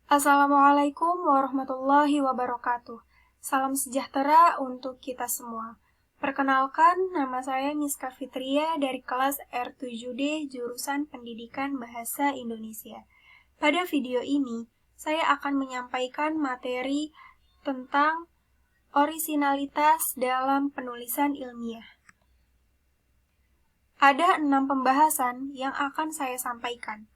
Assalamualaikum warahmatullahi wabarakatuh. Salam sejahtera untuk kita semua. Perkenalkan, nama saya Miska Fitria dari kelas R7D jurusan Pendidikan Bahasa Indonesia. Pada video ini, saya akan menyampaikan materi tentang orisinalitas dalam penulisan ilmiah. Ada 6 pembahasan yang akan saya sampaikan.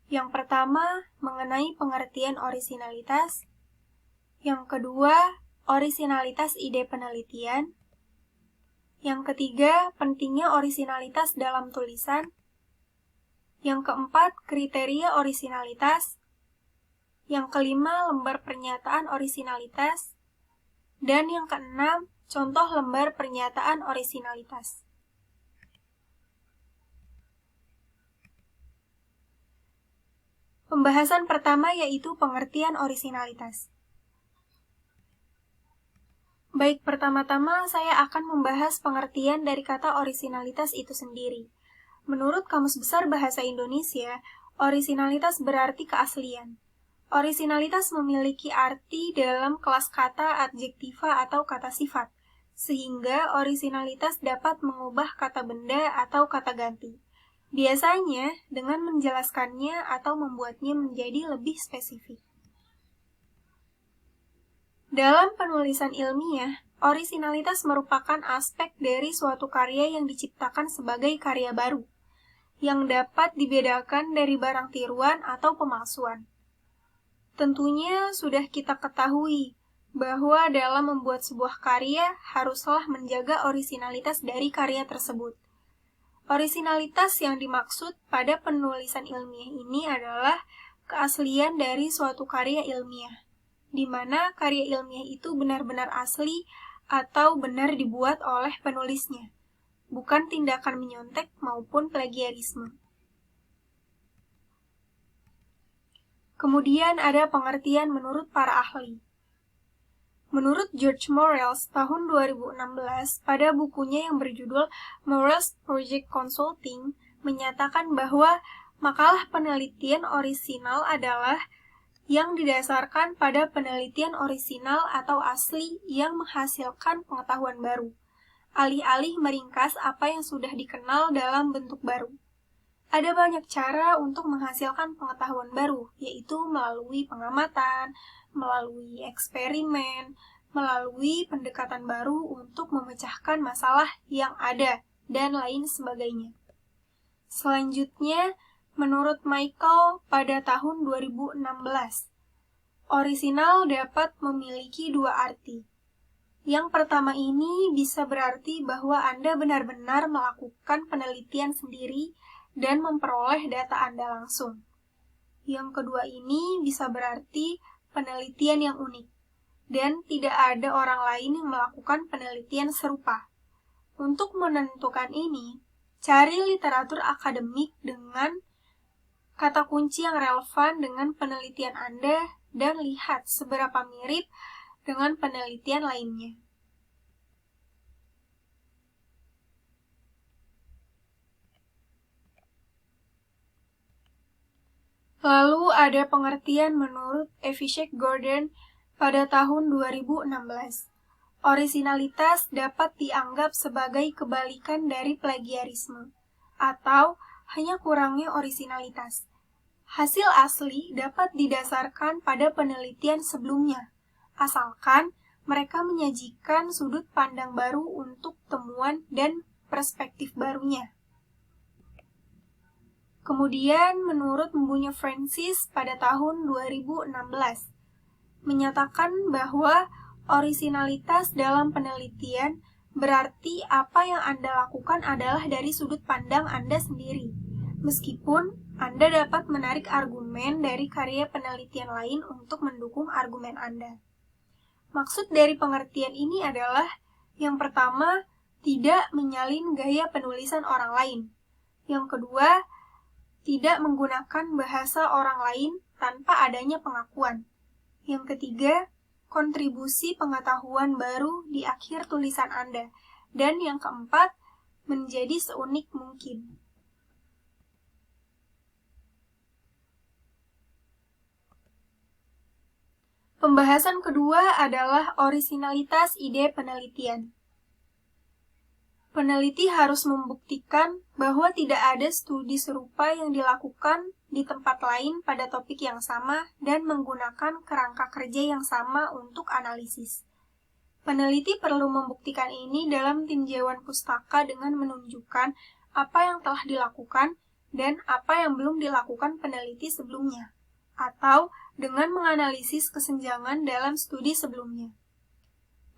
Yang pertama, mengenai pengertian orisinalitas. Yang kedua, orisinalitas ide penelitian. Yang ketiga, pentingnya orisinalitas dalam tulisan. Yang keempat, kriteria orisinalitas. Yang kelima, lembar pernyataan orisinalitas. Dan yang keenam, contoh lembar pernyataan orisinalitas. Pembahasan pertama yaitu pengertian orisinalitas. Baik, pertama-tama saya akan membahas pengertian dari kata orisinalitas itu sendiri. Menurut Kamus Besar Bahasa Indonesia, orisinalitas berarti keaslian. Orisinalitas memiliki arti dalam kelas kata adjektiva atau kata sifat, sehingga orisinalitas dapat mengubah kata benda atau kata ganti. Biasanya dengan menjelaskannya atau membuatnya menjadi lebih spesifik. Dalam penulisan ilmiah, orisinalitas merupakan aspek dari suatu karya yang diciptakan sebagai karya baru, yang dapat dibedakan dari barang tiruan atau pemalsuan. Tentunya sudah kita ketahui bahwa dalam membuat sebuah karya haruslah menjaga orisinalitas dari karya tersebut. Orisinalitas yang dimaksud pada penulisan ilmiah ini adalah keaslian dari suatu karya ilmiah, di mana karya ilmiah itu benar-benar asli atau benar dibuat oleh penulisnya, bukan tindakan menyontek maupun plagiarisme. Kemudian ada pengertian menurut para ahli. Menurut George Morrells tahun 2016, pada bukunya yang berjudul Morrells Project Consulting, menyatakan bahwa makalah penelitian orisinal adalah yang didasarkan pada penelitian orisinal atau asli yang menghasilkan pengetahuan baru, alih-alih meringkas apa yang sudah dikenal dalam bentuk baru. Ada banyak cara untuk menghasilkan pengetahuan baru, yaitu melalui pengamatan, melalui eksperimen, melalui pendekatan baru untuk memecahkan masalah yang ada, dan lain sebagainya. Selanjutnya, menurut Michael pada tahun 2016, orisinal dapat memiliki dua arti. Yang pertama ini bisa berarti bahwa Anda benar-benar melakukan penelitian sendiri dan memperoleh data Anda langsung. Yang kedua ini bisa berarti penelitian yang unik, dan tidak ada orang lain yang melakukan penelitian serupa. Untuk menentukan ini, cari literatur akademik dengan kata kunci yang relevan dengan penelitian Anda dan lihat seberapa mirip dengan penelitian lainnya. Lalu ada pengertian menurut Avishek Gordon pada tahun 2016. Orisinalitas dapat dianggap sebagai kebalikan dari plagiarisme, atau hanya kurangnya orisinalitas. Hasil asli dapat didasarkan pada penelitian sebelumnya, asalkan mereka menyajikan sudut pandang baru untuk temuan dan perspektif barunya. Kemudian, menurut Mbunya Francis pada tahun 2016, menyatakan bahwa orisinalitas dalam penelitian berarti apa yang Anda lakukan adalah dari sudut pandang Anda sendiri, meskipun Anda dapat menarik argumen dari karya penelitian lain untuk mendukung argumen Anda. Maksud dari pengertian ini adalah, yang pertama, tidak menyalin gaya penulisan orang lain. Yang kedua, tidak menggunakan bahasa orang lain tanpa adanya pengakuan. Yang ketiga, kontribusi pengetahuan baru di akhir tulisan Anda. Dan yang keempat, menjadi seunik mungkin. Pembahasan kedua adalah orisinalitas ide penelitian. Peneliti harus membuktikan bahwa tidak ada studi serupa yang dilakukan di tempat lain pada topik yang sama dan menggunakan kerangka kerja yang sama untuk analisis. Peneliti perlu membuktikan ini dalam tinjauan pustaka dengan menunjukkan apa yang telah dilakukan dan apa yang belum dilakukan peneliti sebelumnya, atau dengan menganalisis kesenjangan dalam studi sebelumnya.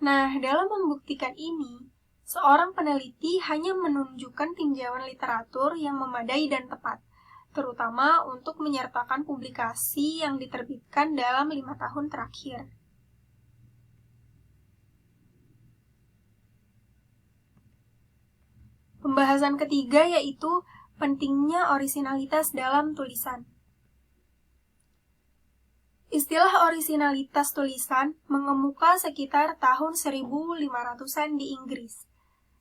Nah, dalam membuktikan ini, seorang peneliti hanya menunjukkan tinjauan literatur yang memadai dan tepat, terutama untuk menyertakan publikasi yang diterbitkan dalam 5 tahun terakhir. Pembahasan ketiga yaitu pentingnya orisinalitas dalam tulisan. Istilah orisinalitas tulisan mengemuka sekitar tahun 1500-an di Inggris.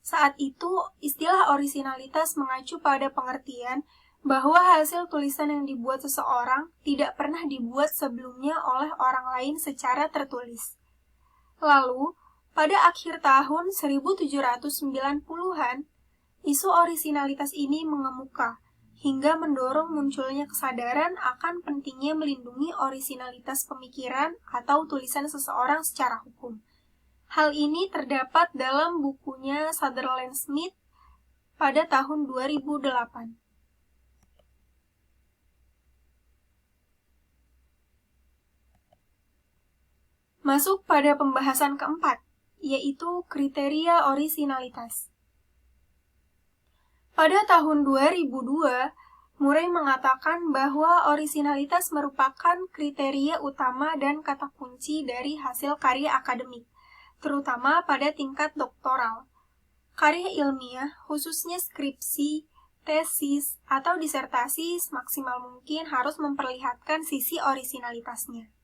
Saat itu, istilah orisinalitas mengacu pada pengertian bahwa hasil tulisan yang dibuat seseorang tidak pernah dibuat sebelumnya oleh orang lain secara tertulis. Lalu, pada akhir tahun 1790-an, isu orisinalitas ini mengemuka, hingga mendorong munculnya kesadaran akan pentingnya melindungi orisinalitas pemikiran atau tulisan seseorang secara hukum. Hal ini terdapat dalam bukunya Sutherland Smith pada tahun 2008. Masuk pada pembahasan keempat, yaitu kriteria orisinalitas. Pada tahun 2002, Murray mengatakan bahwa orisinalitas merupakan kriteria utama dan kata kunci dari hasil karya akademik, terutama pada tingkat doktoral. Karya ilmiah, khususnya skripsi, tesis, atau disertasi semaksimal mungkin harus memperlihatkan sisi orisinalitasnya.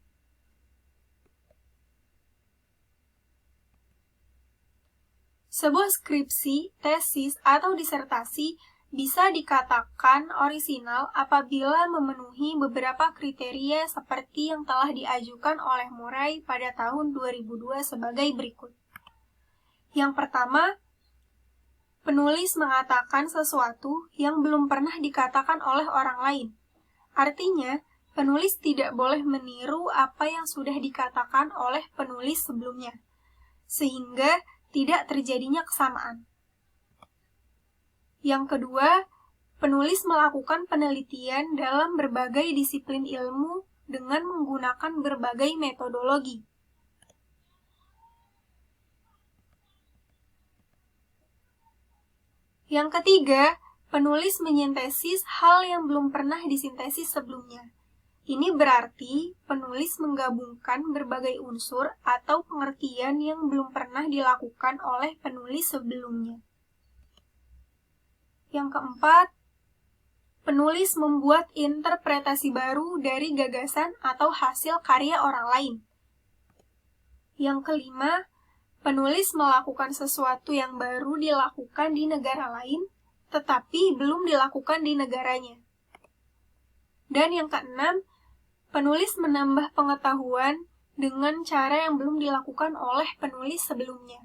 Sebuah skripsi, tesis, atau disertasi bisa dikatakan orisinal apabila memenuhi beberapa kriteria seperti yang telah diajukan oleh Murray pada tahun 2002 sebagai berikut. Yang pertama, penulis mengatakan sesuatu yang belum pernah dikatakan oleh orang lain. Artinya, penulis tidak boleh meniru apa yang sudah dikatakan oleh penulis sebelumnya, sehingga tidak terjadinya kesamaan. Yang kedua, penulis melakukan penelitian dalam berbagai disiplin ilmu dengan menggunakan berbagai metodologi. Yang ketiga, penulis menyintesis hal yang belum pernah disintesis sebelumnya. Ini berarti penulis menggabungkan berbagai unsur atau pengertian yang belum pernah dilakukan oleh penulis sebelumnya. Yang keempat, penulis membuat interpretasi baru dari gagasan atau hasil karya orang lain. Yang kelima, penulis melakukan sesuatu yang baru dilakukan di negara lain, tetapi belum dilakukan di negaranya. Dan yang keenam, penulis menambah pengetahuan dengan cara yang belum dilakukan oleh penulis sebelumnya.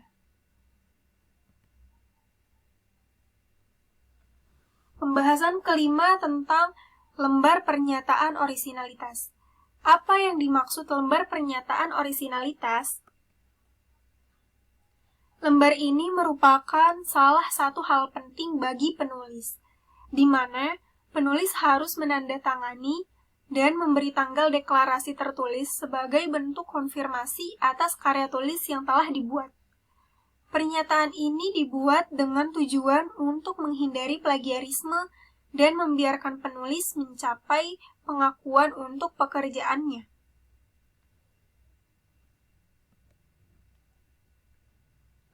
Pembahasan kelima tentang lembar pernyataan orisinalitas. Apa yang dimaksud lembar pernyataan orisinalitas? Lembar ini merupakan salah satu hal penting bagi penulis, di mana penulis harus menandatangani dan memberi tanggal deklarasi tertulis sebagai bentuk konfirmasi atas karya tulis yang telah dibuat. Pernyataan ini dibuat dengan tujuan untuk menghindari plagiarisme dan membiarkan penulis mencapai pengakuan untuk pekerjaannya.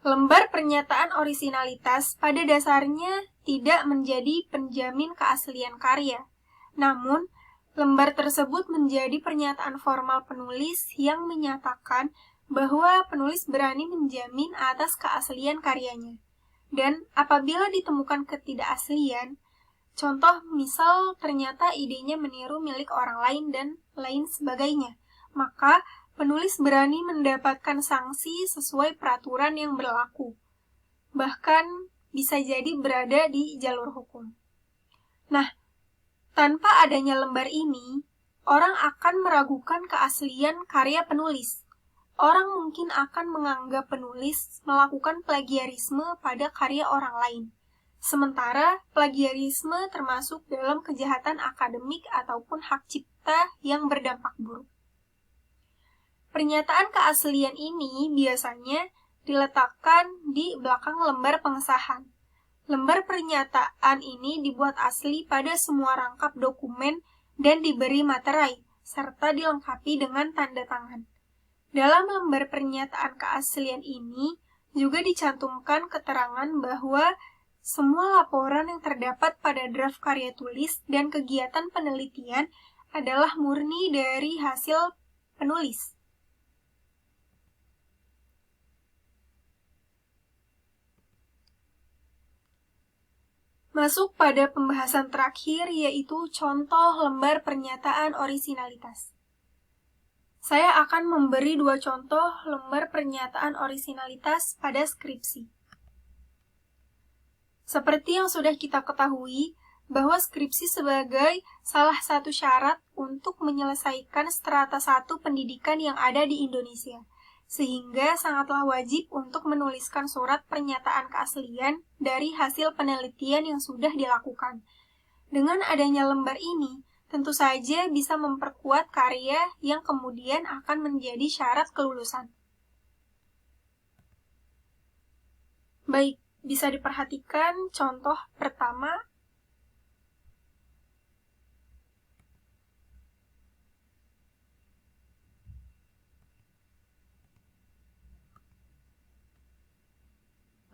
Lembar pernyataan orisinalitas pada dasarnya tidak menjadi penjamin keaslian karya, namun lembar tersebut menjadi pernyataan formal penulis yang menyatakan bahwa penulis berani menjamin atas keaslian karyanya. Dan apabila ditemukan ketidakaslian, contoh misal ternyata idenya meniru milik orang lain dan lain sebagainya, maka penulis berani mendapatkan sanksi sesuai peraturan yang berlaku. Bahkan bisa jadi berada di jalur hukum. Nah, tanpa adanya lembar ini, orang akan meragukan keaslian karya penulis. Orang mungkin akan menganggap penulis melakukan plagiarisme pada karya orang lain. Sementara plagiarisme termasuk dalam kejahatan akademik ataupun hak cipta yang berdampak buruk. Pernyataan keaslian ini biasanya diletakkan di belakang lembar pengesahan. Lembar pernyataan ini dibuat asli pada semua rangkap dokumen dan diberi materai, serta dilengkapi dengan tanda tangan. Dalam lembar pernyataan keaslian ini juga dicantumkan keterangan bahwa semua laporan yang terdapat pada draft karya tulis dan kegiatan penelitian adalah murni dari hasil penulis. Masuk pada pembahasan terakhir, yaitu contoh lembar pernyataan orisinalitas. Saya akan memberi 2 contoh lembar pernyataan orisinalitas pada skripsi. Seperti yang sudah kita ketahui, bahwa skripsi sebagai salah satu syarat untuk menyelesaikan strata 1 pendidikan yang ada di Indonesia, sehingga sangatlah wajib untuk menuliskan surat pernyataan keaslian dari hasil penelitian yang sudah dilakukan. Dengan adanya lembar ini, tentu saja bisa memperkuat karya yang kemudian akan menjadi syarat kelulusan. Baik, bisa diperhatikan contoh pertama.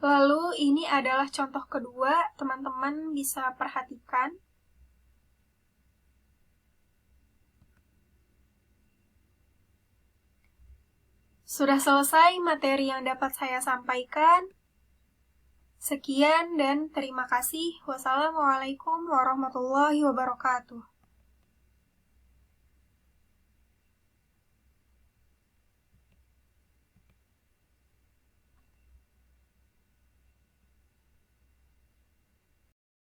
Lalu ini adalah contoh kedua, teman-teman bisa perhatikan. Sudah selesai materi yang dapat saya sampaikan. Sekian dan terima kasih. Wassalamualaikum warahmatullahi wabarakatuh.